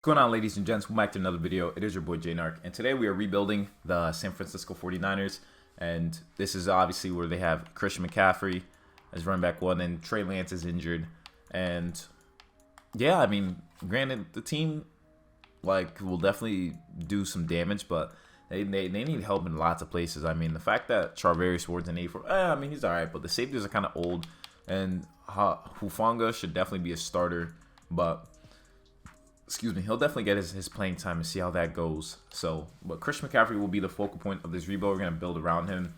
What's going on, ladies and gents? Welcome back to another video. It is your boy J-Narc, and today we are rebuilding the San Francisco 49ers, and this is obviously where they have Christian McCaffrey as running back one, and Trey Lance is injured. And yeah, I mean, granted, the team will definitely do some damage, but they need help in lots of places. I mean, the fact that Charvarius Ward's an 8-4, I mean, he's all right, but the safeties are kind of old, and Hufanga should definitely be a starter, but excuse me, he'll definitely get his playing time and see how that goes. But Christian McCaffrey will be the focal point of this rebuild. We're going to build around him.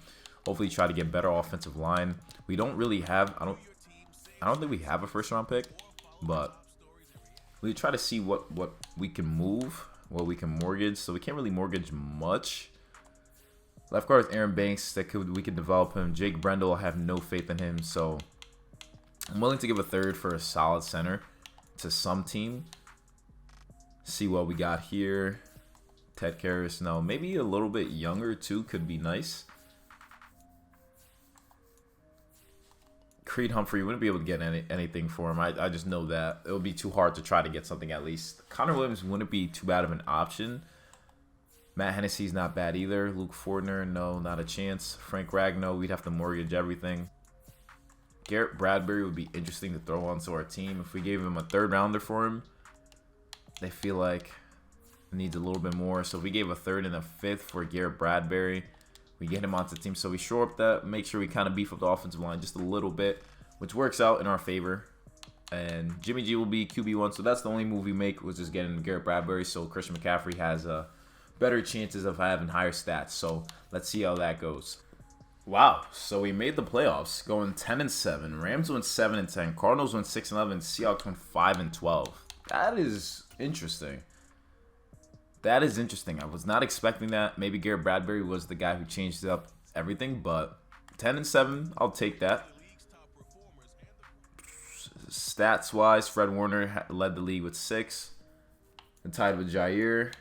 Hopefully try to get better offensive line. We don't really have, I don't think we have a first round pick, but we try to see what we can move, what we can mortgage. So we can't really mortgage much. Left guard is Aaron Banks. We could develop him. Jake Brendel, I have no faith in him. So I'm willing to give a third for a solid center to some team. See what we got here. Ted Karras, no, maybe a little bit younger too could be nice. Creed Humphrey, wouldn't be able to get anything for him. I just know that it would be too hard to try to get something at least. Connor Williams wouldn't be too bad of an option. Matt Hennessy's not bad either. Luke Fortner, no, not a chance. Frank Ragnow, we'd have to mortgage everything. Garrett Bradbury would be interesting to throw onto our team. If we gave him a third rounder for him, they feel like it needs a little bit more. So if we gave a third and a fifth for Garrett Bradbury, we get him onto the team. So we shore up that, make sure we kind of beef up the offensive line just a little bit, which works out in our favor. And Jimmy G will be QB1. So that's the only move we make, was just getting Garrett Bradbury. So Christian McCaffrey has better chances of having higher stats. So let's see how that goes. Wow, so we made the playoffs, going 10-7. Rams went 7-10. Cardinals went 6-11. Seahawks went 5-12. That is interesting. That is interesting. I was not expecting that. Maybe Garrett Bradbury was the guy who changed up everything, but 10-7, I'll take that. Stats-wise, Fred Warner led the league with 6. And tied with Jair.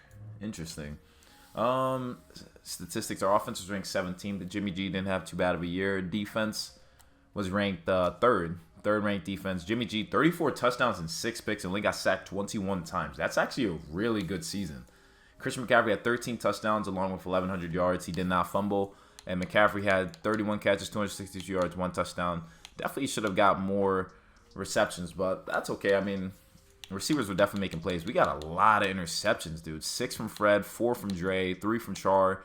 Interesting. Statistics, our offense was ranked 17th. The Jimmy G didn't have too bad of a year. Defense was ranked third ranked defense. Jimmy G, 34 touchdowns and 6 picks, and only got sacked 21 times. That's actually a really good season. Christian McCaffrey had 13 touchdowns along with 1,100 yards. He did not fumble. And McCaffrey had 31 catches, 262 yards, 1 touchdown. Definitely should have got more receptions, but that's okay. I mean, receivers were definitely making plays. We got a lot of interceptions, dude. 6 from Fred, 4 from Dre, 3 from Char,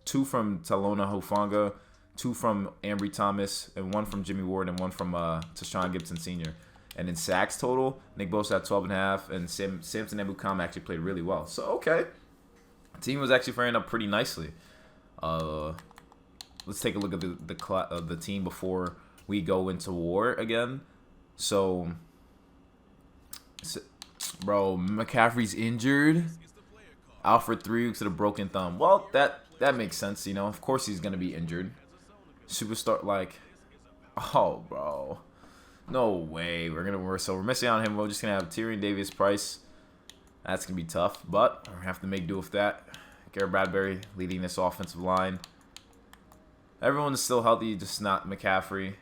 2 from Talona Hufanga, 2 from Ambry Thomas, and 1 from Jimmy Ward, and 1 from Tashawn Gibson Sr. And in sacks total, Nick Bosa had 12.5, and Samson Ebukam actually played really well. So, okay. The team was actually faring up pretty nicely. Let's take a look at the team before we go into war again. So, bro, McCaffrey's injured. Out for 3 weeks with a broken thumb. Well, that makes sense, you know. Of course he's going to be injured. Superstar, oh, bro. No way. So we're missing out on him. We're just going to have Tyrion Davis-Price. That's going to be tough, but we're going to have to make do with that. Garrett Bradbury leading this offensive line. Everyone is still healthy, just not McCaffrey.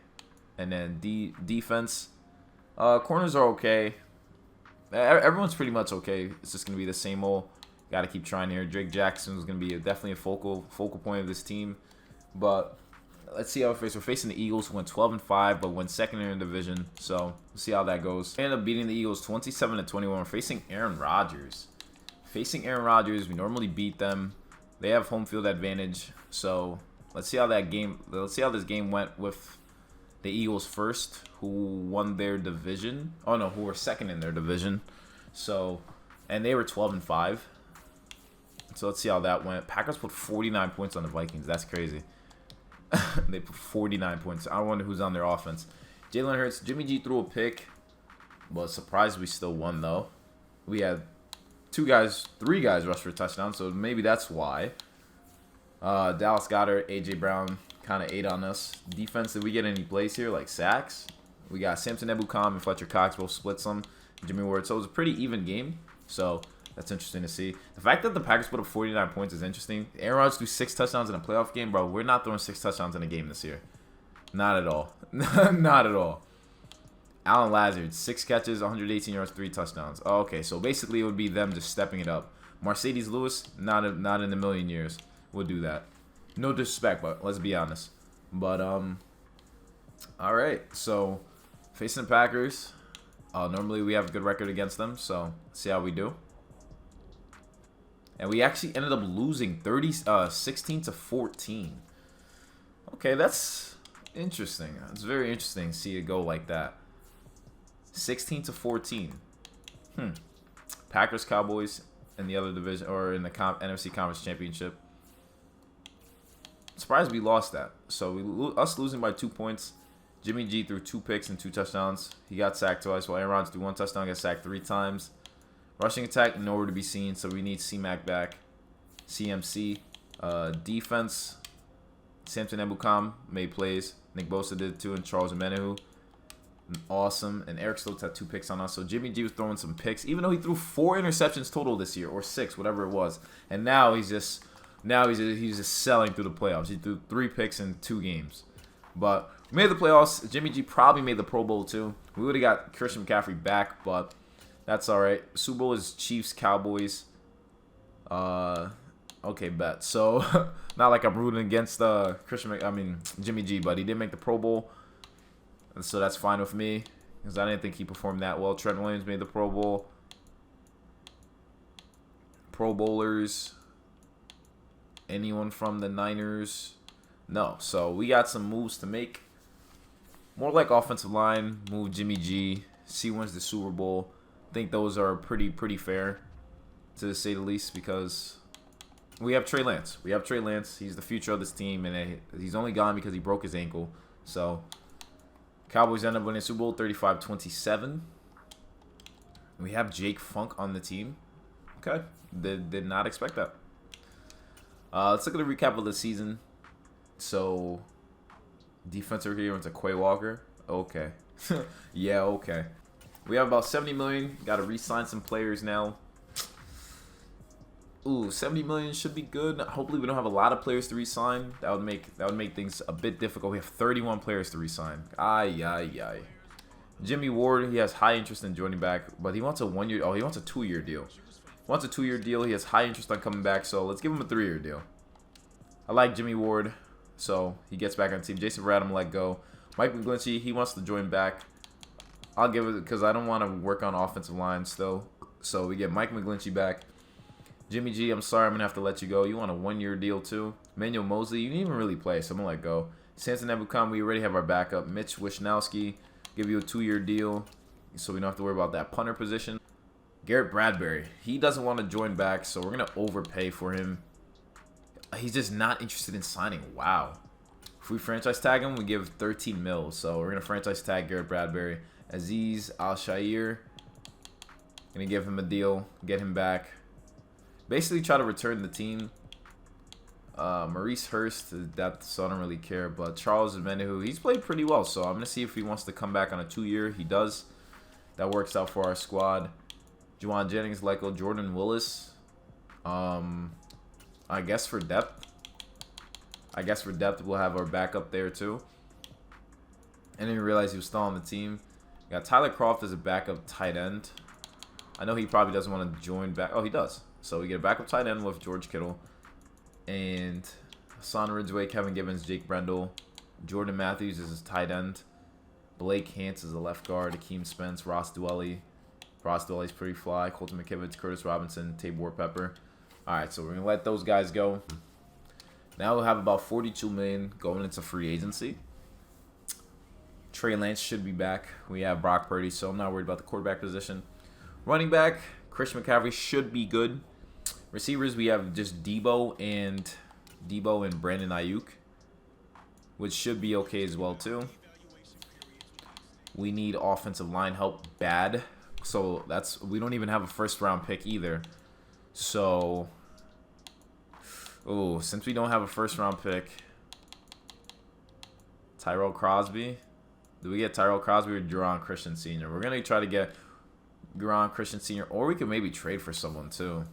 And then defense. Corners are okay. Everyone's pretty much okay. It's just going to be the same old. Got to keep trying here. Drake Jackson is going to be definitely a focal point of this team. But let's see how we face. We're facing the Eagles, who went 12-5, but went second in the division. So we'll see how that goes. We ended up beating the Eagles 27-21. We're facing Aaron Rodgers. We normally beat them. They have home field advantage. So let's see how this game went with the Eagles first, who won their division. Oh no, who were second in their division. So, and they were 12-5. So let's see how that went. Packers put 49 points on the Vikings. That's crazy. They put 49 points. I wonder who's on their offense. Jalen Hurts. Jimmy G threw a pick. But surprised we still won, though. We had 3 guys rush for a touchdown. So maybe that's why. Dallas Goedert, A.J. Brown kind of ate on us. Defense, did we get any plays here? Like sacks? We got Samson Ebukam and Fletcher Cox both split some. Jimmy Ward. So it was a pretty even game. So that's interesting to see. The fact that the Packers put up 49 points is interesting. Aaron Rodgers threw 6 touchdowns in a playoff game, bro. We're not throwing 6 touchdowns in a game this year. Not at all. Not at all. Alan Lazard, 6 catches, 118 yards, 3 touchdowns. Oh, okay, so basically it would be them just stepping it up. Mercedes Lewis, not in a million years would do that. No disrespect, but let's be honest. But all right, so facing the Packers. Normally we have a good record against them, so let's see how we do. And we actually ended up losing 16 to 14. Okay, that's interesting. It's very interesting to see it go like that. 16 to 14. Packers, Cowboys in the other division, or in the NFC Conference Championship. Surprised we lost that. So us losing by 2 points. Jimmy G threw 2 picks and 2 touchdowns. He got sacked twice, while Aaron Rodgers threw 1 touchdown, got sacked 3 times. Rushing attack, nowhere to be seen, so we need C-Mac back. CMC. Defense, Samson Ebukam made plays. Nick Bosa did too, and Charles Omenihu. Awesome. And Eric Stokes had 2 picks on us. So Jimmy G was throwing some picks, even though he threw 4 interceptions total this year, or 6, whatever it was. And now he's just selling through the playoffs. He threw 3 picks in 2 games. But we made the playoffs. Jimmy G probably made the Pro Bowl too. We would have got Christian McCaffrey back, but that's all right. Super Bowl is Chiefs, Cowboys. Okay, bet. So not like I'm rooting against Jimmy G, but he did make the Pro Bowl, and so that's fine with me because I didn't think he performed that well. Trent Williams made the Pro Bowl. Pro Bowlers. Anyone from the Niners? No. So we got some moves to make. More like offensive line. Move Jimmy G. C wins the Super Bowl. I think those are pretty fair, to say the least, because we have Trey Lance. He's the future of this team, and he's only gone because he broke his ankle. So Cowboys end up winning Super Bowl 35-27. We have Jake Funk on the team. Okay. Did not expect that. Let's look at the recap of the season. So, defensive here went to Quay Walker. Okay. Yeah, okay. We have about $70 million. Got to re-sign some players now. Ooh, $70 million should be good. Hopefully we don't have a lot of players to re-sign. That would make things a bit difficult. We have 31 players to re-sign. Ay. Jimmy Ward, he has high interest in joining back, but he wants a 1-year. Oh, he wants a 2-year deal. Wants a 2-year deal. He has high interest on coming back, so let's give him a 3-year deal. I like Jimmy Ward, so he gets back on the team. Jason Verrett, I'm let go. Mike McGlinchey, he wants to join back. I'll give it because I don't want to work on offensive line still. So we get Mike McGlinchey back. Jimmy G, I'm sorry, I'm going to have to let you go. You want a 1-year deal too. Manuel Mosley, you didn't even really play, so I'm going to let go. Samson Ebukam, we already have our backup. Mitch Wishnowski, give you a 2-year deal so we don't have to worry about that punter position. Garrett Bradbury, he doesn't want to join back, so we're going to overpay for him. He's just not interested in signing. Wow. If we franchise tag him, we give 13 mil. So we're going to franchise tag Garrett Bradbury. Aziz Al-Shair, going to give him a deal, get him back. Basically try to return the team. Maurice Hurst is depth, so I don't really care. But Charles Omenihu, he's played pretty well. So I'm going to see if he wants to come back on a 2-year. He does. That works out for our squad. Juwan Jennings, Lyko, Jordan Willis. I guess for depth. We'll have our backup there too. I didn't even realize he was still on the team. Got Tyler Croft as a backup tight end. I know he probably doesn't want to join back. Oh, he does. So we get a backup tight end with George Kittle. And Hassan Ridgeway, Kevin Gibbons, Jake Brendel. Jordan Matthews is his tight end. Blake Hance is a left guard. Akeem Spence, Ross Dwelly. Ross Dwelly's pretty fly. Colton McKivitz, Curtis Robinson, Tabor Pepper. Alright, so we're going to let those guys go. Now we'll have about $42 million going into free agency. Trey Lance should be back. We have Brock Purdy, so I'm not worried about the quarterback position. Running back, Christian McCaffrey should be good. Receivers, we have just Debo and Brandon Ayuk, which should be okay as well too. We need offensive line help bad. So we don't even have a first-round pick either. So, since we don't have a first-round pick, Tyrell Crosby. Do we get Tyrell Crosby or Duron Christian Sr.? We're going to try to get Duron Christian Sr., or we could maybe trade for someone too.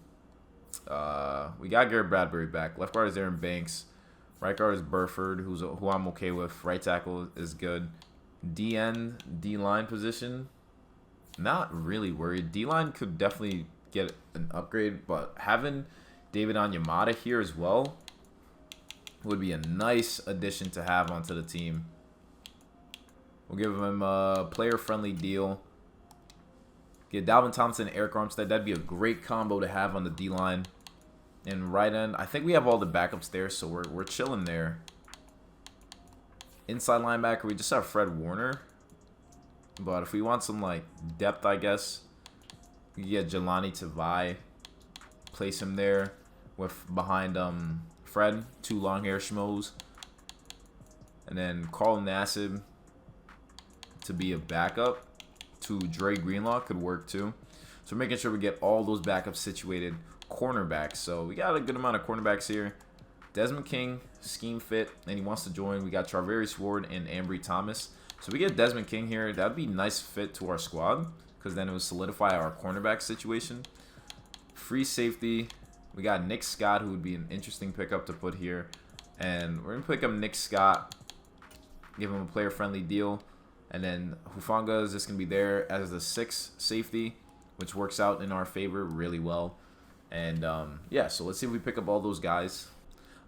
We got Garrett Bradbury back. Left guard is Aaron Banks. Right guard is Burford, who I'm okay with. Right tackle is good. DN, D-line position, not really worried. D-line could definitely get an upgrade, but having David Onyemata here as well would be a nice addition to have onto the team. We'll give him a player-friendly deal. Get Dalvin Thompson and Eric Armstead. That'd be a great combo to have on the D-line. And right end, I think we have all the backups there, so we're chilling there. Inside linebacker, we just have Fred Warner. But if we want some like depth, I guess, we can get Jelani Tavai. Place him there with behind Fred, 2 long hair schmoes. And then Carl Nassib to be a backup to Dre Greenlaw could work too. So we're making sure we get all those backups situated. Cornerbacks. So we got a good amount of cornerbacks here. Desmond King, scheme fit, and he wants to join. We got Charvarius Ward and Ambry Thomas. So we get Desmond King here. That'd be a nice fit to our squad because then it would solidify our cornerback situation. Free safety. We got Nick Scott, who would be an interesting pickup to put here. And we're going to pick up Nick Scott, give him a player-friendly deal. And then Hufanga is just going to be there as the 6th safety, which works out in our favor really well. And, yeah, so let's see if we pick up all those guys.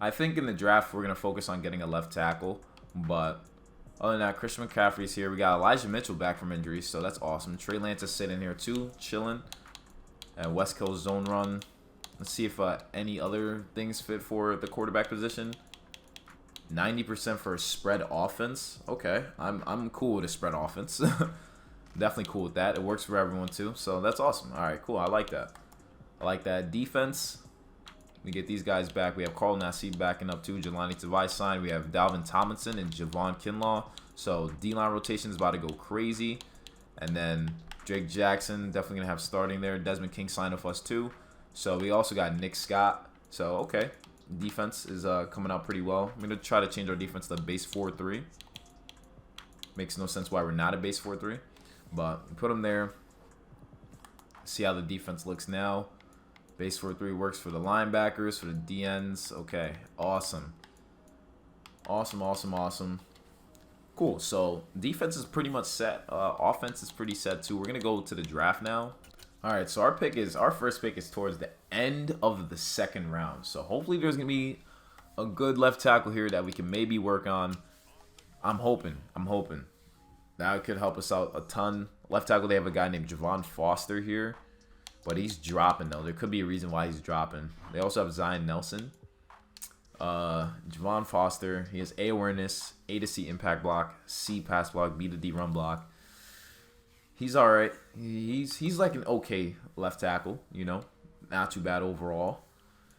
I think in the draft, we're going to focus on getting a left tackle. But other than that, Christian McCaffrey's here. We got Elijah Mitchell back from injury, so that's awesome. Trey Lance is sitting here too, chilling. And West Coast zone run. Let's see if any other things fit for the quarterback position. 90% for a spread offense. Okay, I'm cool with a spread offense. Definitely cool with that. It works for everyone too, so that's awesome. All right, cool. I like that. I like that. Defense. We get these guys back. We have Carl Nassib backing up too. Jelani Tavai signed. We have Dalvin Tomlinson and Javon Kinlaw. So D-line rotation is about to go crazy. And then Drake Jackson definitely going to have starting there. Desmond King signed with us too. So we also got Nick Scott. So, okay. Defense is coming out pretty well. I'm going to try to change our defense to base 4-3. Makes no sense why we're not a base 4-3. But put them there. See how the defense looks now. Base 4-3 works for the linebackers, for the DNs. Okay, awesome. Awesome, awesome, awesome. Cool, so defense is pretty much set. Offense is pretty set too. We're going to go to the draft now. All right, so our first pick is towards the end of the 2nd round. So hopefully there's going to be a good left tackle here that we can maybe work on. I'm hoping. That could help us out a ton. Left tackle, they have a guy named Javon Foster here. But he's dropping, though. There could be a reason why he's dropping. They also have Zion Nelson. Javon Foster. He has A awareness, A to C impact block, C pass block, B to D run block. He's all right. He's like an okay left tackle, you know. Not too bad overall.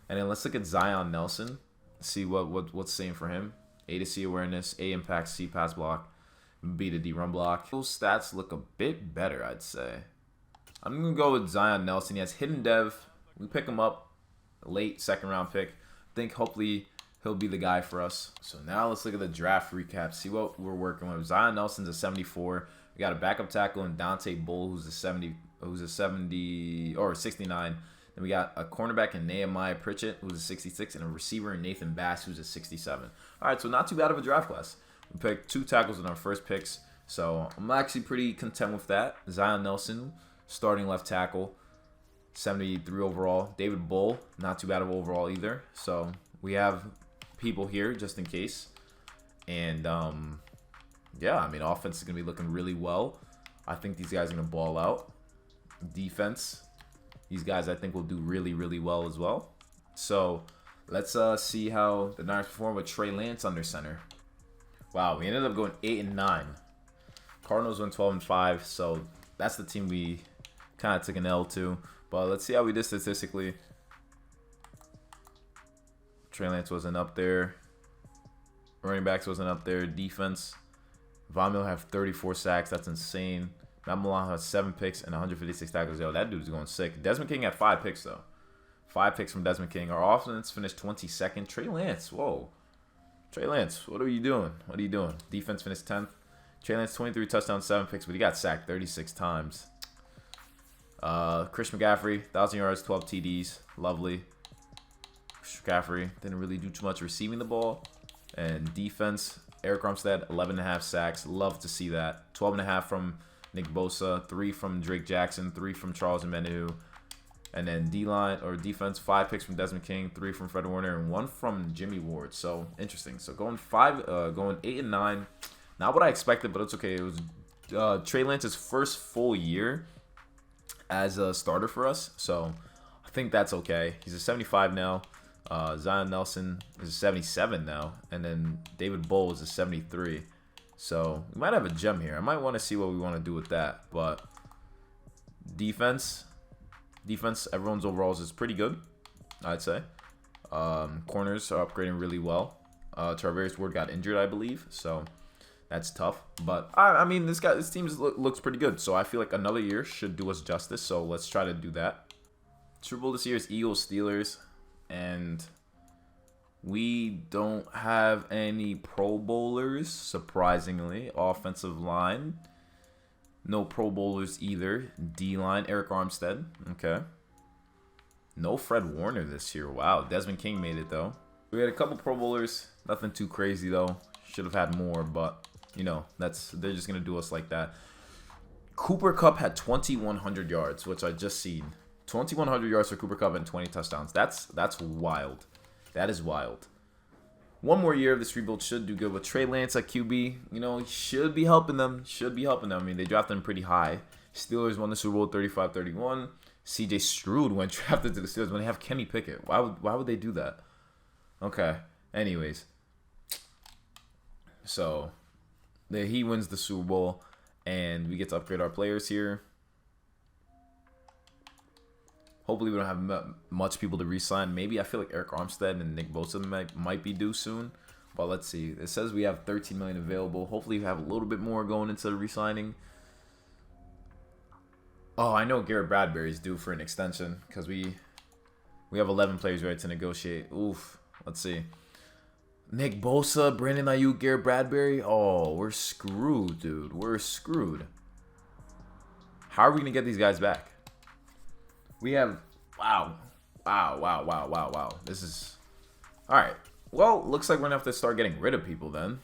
And then let's look at Zion Nelson. See what's saying for him. A to C awareness, A impact, C pass block, B to D run block. Those stats look a bit better, I'd say. I'm going to go with Zion Nelson. He has hidden dev. We pick him up. Late 2nd round pick. I think hopefully he'll be the guy for us. So now let's look at the draft recap. See what we're working with. Zion Nelson's a 74. We got a backup tackle in Dante Bull who's a 70 or 69. Then we got a cornerback in Nehemiah Pritchett who's a 66 and a receiver in Nathan Bass who's a 67. All right, so not too bad of a draft class. We picked 2 tackles in our first picks. So I'm actually pretty content with that. Zion Nelson, starting left tackle, 73 overall. David Bull, not too bad of overall either. So we have people here just in case. And, yeah, I mean, offense is going to be looking really well. I think these guys are going to ball out. Defense, these guys I think will do really, really well as well. So let's see how the Niners perform with Trey Lance under center. Wow, we ended up going 8-9. Cardinals went 12-5, so that's the team we kind of took an L to. But let's see how we did statistically. Trey Lance wasn't up there. Running backs wasn't up there. Defense. Von Miller have 34 sacks. That's insane. Matt Milano has 7 picks and 156 tackles. Yo, that dude's going sick. Desmond King had 5 picks, though. 5 picks from Desmond King. Our offense finished 22nd. Trey Lance, whoa. Trey Lance, what are you doing? What are you doing? Defense finished 10th. Trey Lance, 23 touchdowns, 7 picks, but he got sacked 36 times. Christian McCaffrey, 1,000 yards, 12 TDs. Lovely. Christian McCaffrey didn't really do too much receiving the ball. And defense, Eric Armstead, 11.5 sacks. Love to see that. 12.5 from Nick Bosa, 3 from Drake Jackson, 3 from Charles Omenihu. And then D-line or defense, 5 picks from Desmond King, 3 from Fred Warner, and 1 from Jimmy Ward. So interesting. So going 8 and 9. Not what I expected, but it's okay. It was Trey Lance's first full year as a starter for us, so I think that's okay. He's a 75 now. Zion Nelson is a 77 now, and then David Bull is a 73. So we might have a gem here. I might want to see what we want to do with that, but defense, everyone's overalls is pretty good, I'd say. Corners are upgrading really well. Charvarius Ward got injured, I believe, so that's tough. But I mean, this team looks pretty good, so I feel like another year should do us justice. So let's try to do that. Super Bowl this year is Eagles Steelers, and we don't have any Pro Bowlers, surprisingly. Offensive line, no Pro Bowlers either. D-line, Eric Armstead. Okay. No Fred Warner this year. Wow. Desmond King made it, though. We had a couple Pro Bowlers. Nothing too crazy, though. Should have had more, but, you know, they're just going to do us like that. Cooper Kupp had 2,100 yards, which I just seen. 2,100 yards for Cooper Kupp and 20 touchdowns. That's wild. That is wild. One more year of this rebuild should do good with Trey Lance at QB. You know, should be helping them. I mean, they drafted him pretty high. Steelers won the Super Bowl 35-31. CJ Stroud went drafted to the Steelers when they have Kenny Pickett. Why would they do that? Okay. Anyways. So, he wins the Super Bowl, and we get to upgrade our players here. Hopefully, we don't have much people to re-sign. Maybe I feel like Eric Armstead and Nick Bosa might be due soon. But let's see. It says we have $13 million available. Hopefully, we have a little bit more going into the re-signing. Oh, I know Garrett Bradbury is due for an extension because we have 11 players ready to negotiate. Oof. Let's see. Nick Bosa, Brandon Ayuk, Garrett Bradbury. Oh, we're screwed, dude. We're screwed. How are we going to get these guys back? We have, wow. This is, all right. Well, looks like we're going to have to start getting rid of people then.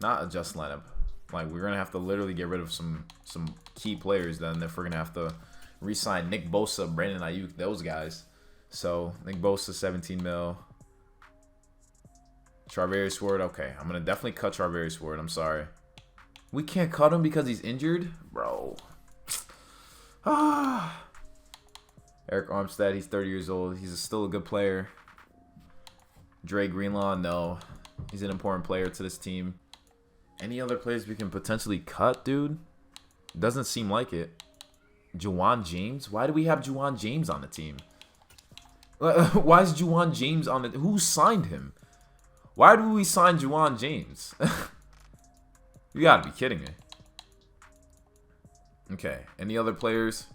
Not adjust lineup. Like, we're going to have to literally get rid of some key players then if we're going to have to re-sign Nick Bosa, Brandon Ayuk, those guys. So, Nick Bosa, 17 mil. Charvarius Ward, okay. I'm going to definitely cut Charvarius Ward. I'm sorry. We can't cut him because he's injured? Bro. Eric Armstead, he's 30 years old. He's still a good player. Dre Greenlaw, no. He's an important player to this team. Any other players we can potentially cut, dude? Doesn't seem like it. Juwan James? Why do we have Juwan James on the team? Why is Juwan James on it? Who signed him? Why do we sign Juwan James? You gotta be kidding me. Okay, any other players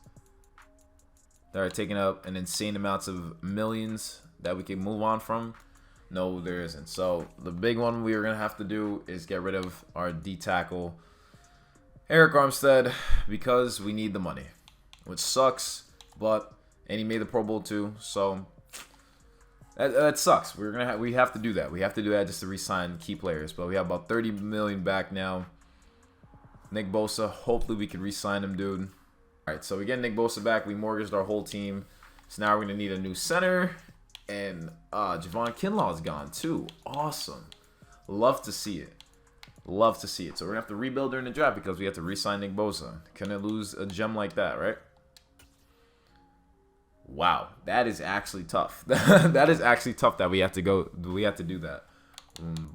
that are taking up an insane amounts of millions that we can move on from? No, there isn't. So the big one we are going to have to do is get rid of our D-tackle, Eric Armstead, because we need the money, which sucks, and he made the Pro Bowl too, so that sucks. We have to do that. We have to do that just to re-sign key players, but we have about 30 million back now. Nick Bosa, hopefully we can re-sign him, dude. All right, so we get Nick Bosa back. We mortgaged our whole team. So now we're going to need a new center. And Javon Kinlaw is gone, too. Awesome. Love to see it. Love to see it. So we're going to have to rebuild during the draft because we have to re-sign Nick Bosa. Couldn't lose a gem like that, right? Wow. That is actually tough. That is actually tough that we have to do that.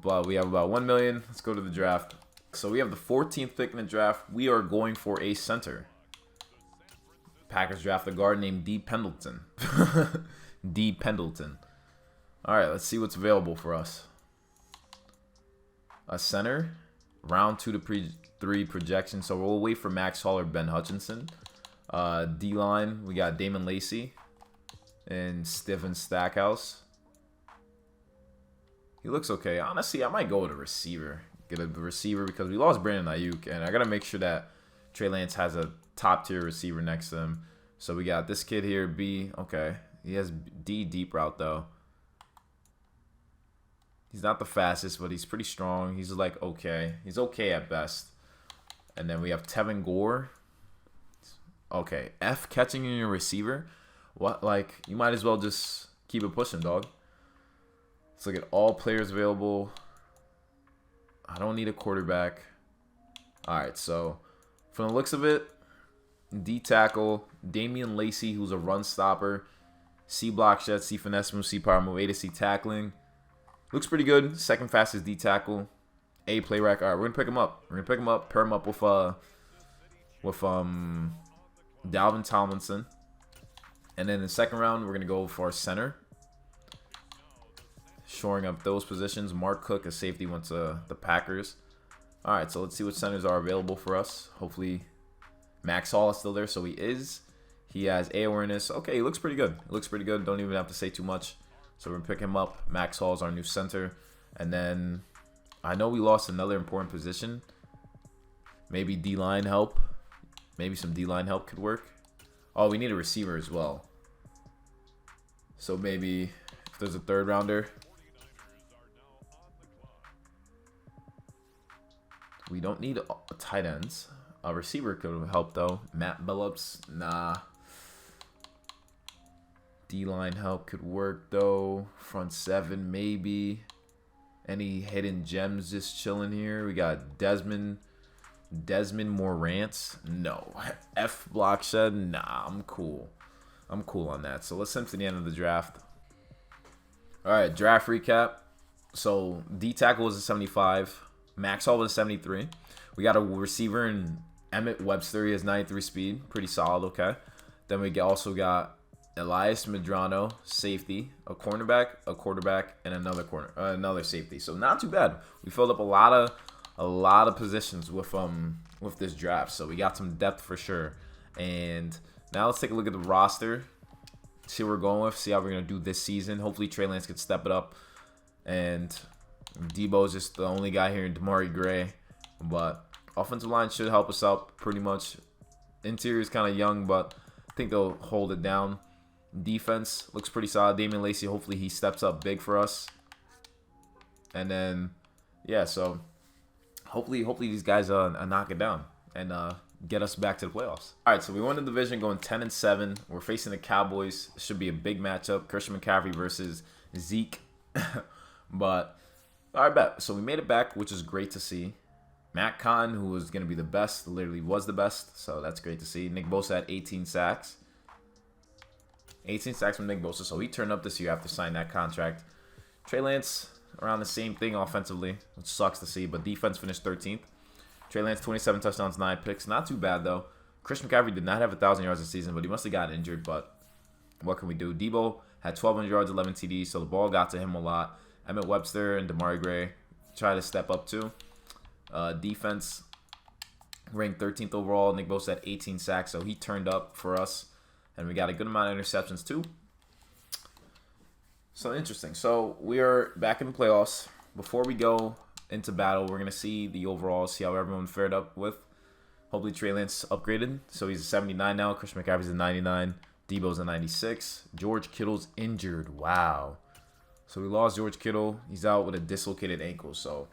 But we have about 1 million. Let's go to the draft. So we have the 14th pick in the draft. We are going for a center. Packers draft a guard named D. Pendleton. D. Pendleton. All right, let's see what's available for us. A center. Round 2 to 3 projection. So we'll wait for Max Hall or Ben Hutchinson. D-line, we got Damon Lacey and Stephen Stackhouse. He looks okay. Honestly, I might go with a receiver. Get a receiver because we lost Brandon Ayuk, and I gotta make sure that Trey Lance has a top tier receiver next to him. So we got this kid here, B. Okay, he has D deep route though. He's not the fastest, but he's pretty strong. He's like okay. He's okay at best. And then we have Tevin Gore. Okay, F catching in your receiver. What, like, you might as well just keep it pushing, dog. Let's look at all players available. I don't need a quarterback. All right, so from the looks of it, D tackle, Damian Lacey, who's a run stopper. C block shed, C finesse move, C power move, A to C tackling. Looks pretty good. Second fastest D tackle. A play rack. All right, we're gonna pick him up. We're gonna pick him up, pair him up with Dalvin Tomlinson. And then in the second round, we're going to go for our center. Shoring up those positions. Mark Cook, a safety, went to the Packers. All right, so let's see what centers are available for us. Hopefully, Max Hall is still there, so he is. He has A awareness. Okay, he looks pretty good. He looks pretty good. Don't even have to say too much. So we're going to pick him up. Max Hall is our new center. And then I know we lost another important position. Maybe D-line help. Maybe some D-line help could work. Oh, we need a receiver as well. So maybe if there's a third rounder. We don't need a tight ends. A receiver could help though. Matt Billups, nah. D-line help could work though. Front seven maybe. Any hidden gems just chilling here? We got Desmond Morant. No. F block shed. Nah, I'm cool. I'm cool on that. So let's send to the end of the draft. All right, draft recap. So D tackle was a 75. Max Hall was a 73. We got a receiver in Emmett Webster. He has 93 speed. Pretty solid, okay. Then we also got Elias Medrano, safety, a cornerback, a quarterback, and another safety. So not too bad. We filled up a lot of positions with this draft. So we got some depth for sure. And now let's take a look at the roster. See what we're going with. See how we're gonna do this season. Hopefully Trey Lance could step it up. And Debo's just the only guy here in Damari Gray. But offensive line should help us out pretty much. Interior is kind of young, but I think they'll hold it down. Defense looks pretty solid. Damian Lacey, hopefully he steps up big for us. And then, yeah, so hopefully these guys knock it down and get us back to the playoffs. All right, so we won the division going 10-7. We're facing the Cowboys. It should be a big matchup. Christian McCaffrey versus Zeke. But, all right, bet. So we made it back, which is great to see. Matt Cotton, who was going to be the best, literally was the best. So that's great to see. Nick Bosa had 18 sacks. 18 sacks from Nick Bosa. So he turned up this year after signing that contract. Trey Lance, around the same thing offensively, which sucks to see. But defense finished 13th. Trey Lance, 27 touchdowns, 9 picks. Not too bad, though. Christian McCaffrey did not have 1,000 yards this season, but he must have gotten injured. But what can we do? Debo had 1,200 yards, 11 TDs, so the ball got to him a lot. Emmett Webster and Damari Gray try to step up, too. Defense ranked 13th overall. Nick Bosa had 18 sacks, so he turned up for us. And we got a good amount of interceptions, too. So, interesting. So, we are back in the playoffs. Before we go into battle, we're going to see the overall, see how everyone fared up with. Hopefully, Trey Lance upgraded. So, he's a 79 now. Christian McCaffrey's a 99. Debo's a 96. George Kittle's injured. Wow. So, we lost George Kittle. He's out with a dislocated ankle. So,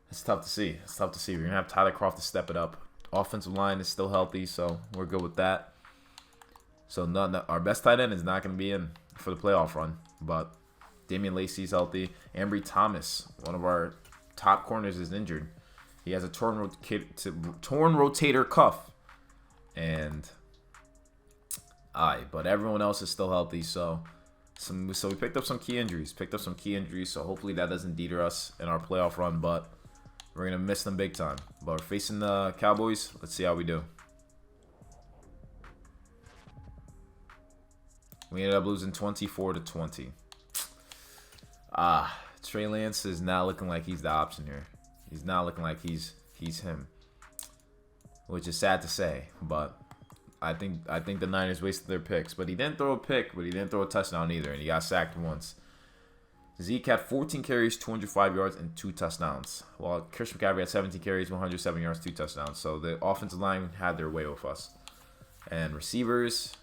it's tough to see. It's tough to see. We're going to have Tyler Kroft to step it up. Offensive line is still healthy, so we're good with that. So, our best tight end is not going to be in for the playoff run. But Damian Lacey's healthy. Ambry Thomas, one of our top corners, is injured. He has a torn rotator cuff. And, but everyone else is still healthy, so we picked up some key injuries. So hopefully that doesn't deter us in our playoff run, but we're going to miss them big time. But we're facing the Cowboys. Let's see how we do. We ended up losing 24-20. Trey Lance is not looking like he's the option here. He's not looking like he's him, which is sad to say. But I think the Niners wasted their picks. But he didn't throw a pick, but he didn't throw a touchdown either, and he got sacked once. Zeke had 14 carries, 205 yards, and 2 touchdowns. While Christian McCaffrey had 17 carries, 107 yards, 2 touchdowns. So the offensive line had their way with us. And receivers,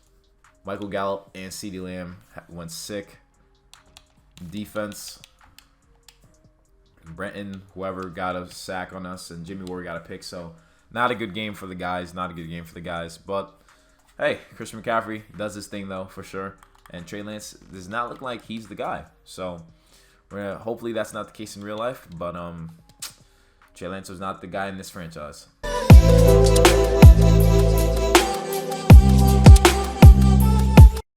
Michael Gallup and CeeDee Lamb went sick. Defense, Brenton, whoever, got a sack on us, and Jimmy Ward got a pick. So not a good game for the guys. Not a good game for the guys. But hey, Christian McCaffrey does his thing though for sure. And Trey Lance does not look like he's the guy. So hopefully that's not the case in real life. But Trey Lance was not the guy in this franchise.